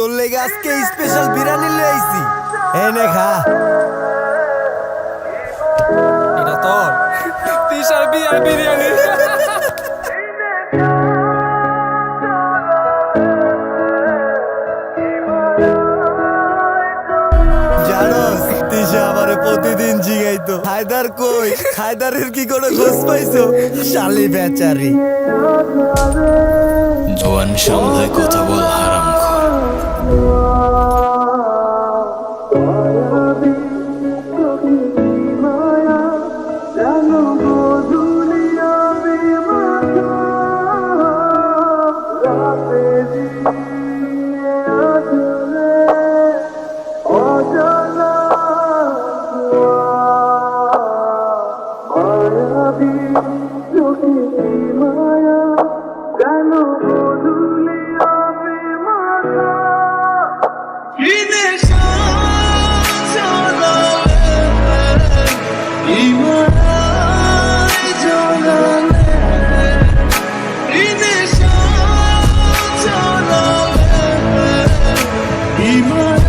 তোর লেগে আজকে স্পেশাল বিরিয়ানি লই আইছি, এনে খা। এটা তোর তিশার বিয়ার বিরিয়ানি। জানোস তিশা আমারে প্রতিদিন জিগাইতো, হায়দার কই, হায়দারের কি কোনো খোঁজ পাইছো? শালি বেচারি। জোয়ান সামলায় কথা বল হারামখোর। ইমান